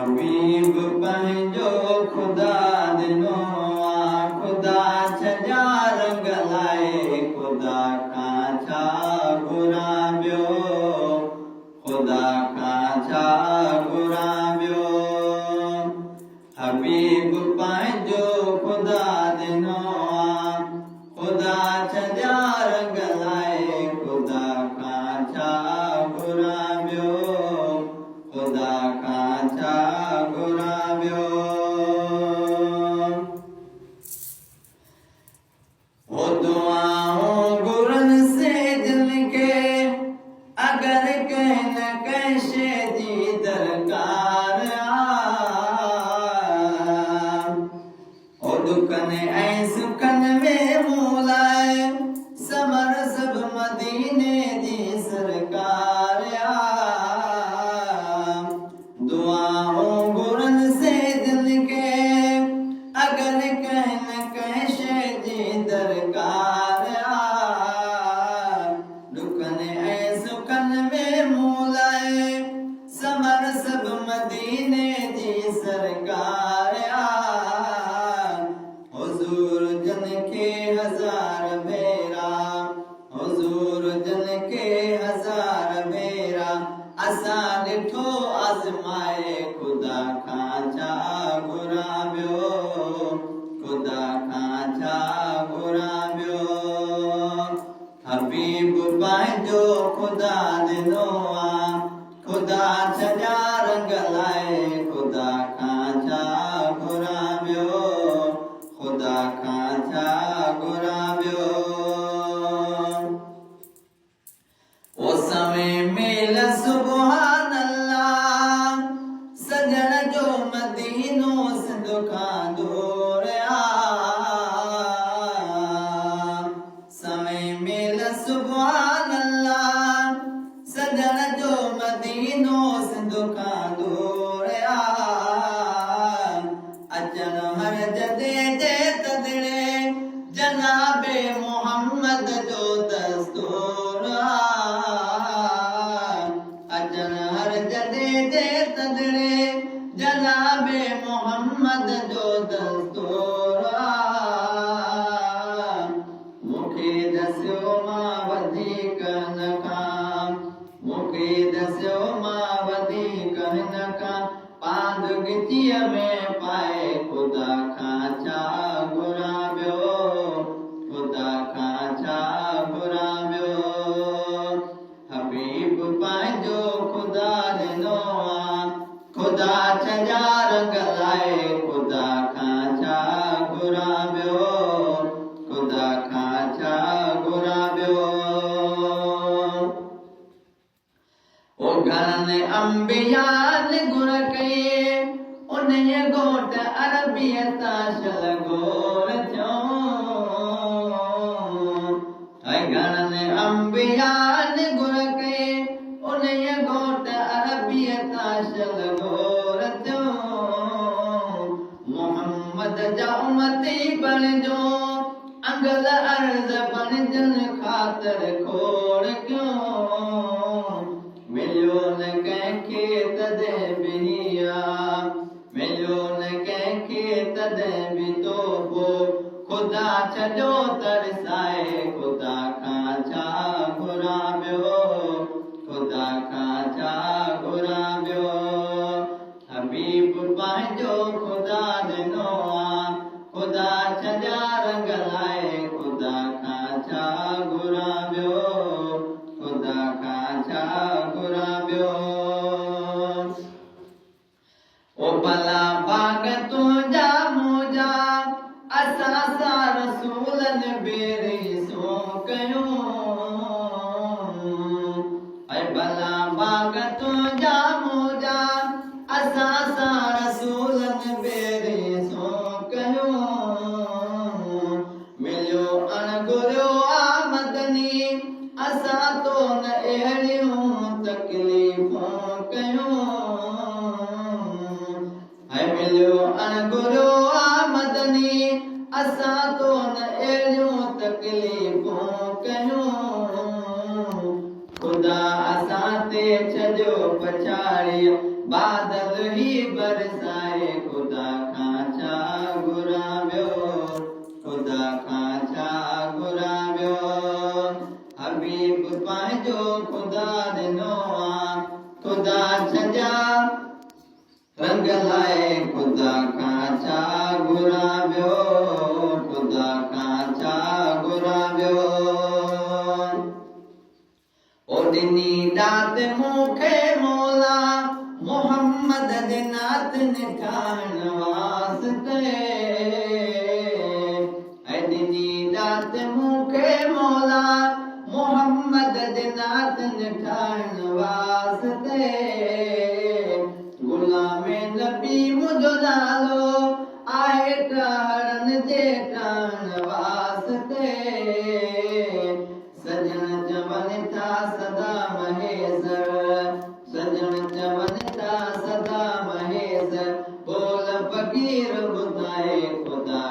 हबीब पंहिंजो ख़ुदा ॾिनो आ, ख़ुदा छॾिया रंग लाइ, ख़ुदा खां छा घुरां ॿियो, ख़ुदा खां छा घुरां ॿियो। हबीब पंहिंजो ख़ुदा ॾिनो आ, ख़ुदा छॾिया रंग लाइ, ख़ुदा खां छा घुरां ॿियो, ख़ुदा खां छा घुरां ॿियो। ओ दुआऊं घुरनि से दिल खे, अगरि कंहिं न कंहिं शइ जी दरकार आ। ओ दुखनि ऐं सुखनि में मूं लाइ समर सभु मदीने जी सरकार आ। दुआऊं घुरनि से दिल खे, अगरि कंहिं न कंहिं शइ जी दरकार आ। दुखनि ऐं सुखनि में मूं लाइ समर सभु मदीने जी सरकार आ। हुज़ूर जन खे हज़ार भेरा, हुज़ूर जन खे हज़ार भेरा असां ॾिठो आज़माए, ख़ुदा खां छा घुरां ॿियो, ख़ुदा खां छा घुरां ॿियो। हबीब पंहिंजो ख़ुदा ॾिनो आ, ख़ुदा छॾिया रंग लाइ, ख़ुदा खां छा घुरां ॿियो, ख़ुदा खां छा घुरां ॿियो। ओ समय मेल सुभान अल्लाह, सजण जो मदीनो सिंध खां दूर आ। समय मेल सुभान अल्लाह, सजण जो मदीनो सिंध खां दूर आ। अचन हर जदे जे तदड़े, जनाबे मोहम्मद जो दस्तूर आ। अचन हर जदे जे तदड़े, जनाबे मोहम्मद जो दस्तूर आ। मूंखे दसियो मां वधीक हिन खां, मूंखे दसियो मां वधीक हिन खां, पांध गिचीअ में पाए, ख़ुदा खां छा घुरां ॿियो, ख़ुदा खां छा घुरां ॿियो। हबीब पंहिंजो ख़ुदा ॾिनो आ, ख़ुदा छॾिया रंग लाइ, ख़ुदा खां छा घुरां ॿियो, ख़ुदा खां छा घुरां ॿियो। ओ घणनि अंबियानि गुर कई, उन्हीअ घोट अरबीअ तां शलगोर थियो। घणनि अंबियानि गुर कई, उन्हीअ घोट अरबीअ तां शलगोर थियो। मोहम्मद जा उम्मती बणिजो, अंगल अर्ज़ बणिजनि ख़ातिर खोड़ कयो। मिलियो न कंहिंखे तॾहिं बि हिया, मिलियो न कंहिंखे तॾहिं बि तोहफ़ो, ख़ुदा छॾियो तरसाए, ख़ुदा खां छा घुरां ॿियो, ख़ुदा खां छा घुरां ॿियो। हबीब पंहिंजो ख़ुदा ॾिनो आ, ख़ुदा छॾिया रंग लाइ, ख़ुदा खां छा घुरां ॿियो, ख़ुदा खां छा घुरां ॿियो। ओ भला भाग तुंहिंजा मुंहिंजा, असां सां रसूलनि बेरिसो कयूं। ऐं भला भाग तुंहिंजा मुंहिंजा, असां सां रसूलनि बेरिसो कयूं। मिलियो अणघुरियो आ मदनी, असां तो न अहिड़ियूं तकलीफ़ूं कयूं। मिलियो अणघुरियो आ मदनी, असां तो न अहिड़ियूं तकलीफ़ूं कयूं। ख़ुदा असां ते छॾियो पछाड़ी, बादल ही बर रंग लाए खुदा काचा घुराव्यो, खुदा काचा घुराव्यो। ओडनी दात मूंखे मौला मोहम्मद दे नात निठाण वास्ते। एडनी दात मूंखे मौला मोहम्मद दे नात निठाण वास्ते। गुलामे नबी मुझो नालो आहे टाणन जे टाण वास्ते। सजन चवन था सदा महेश्वर, सजन चवन था सदा महेश्वर। बोल फकीर ॿुधाए खुदा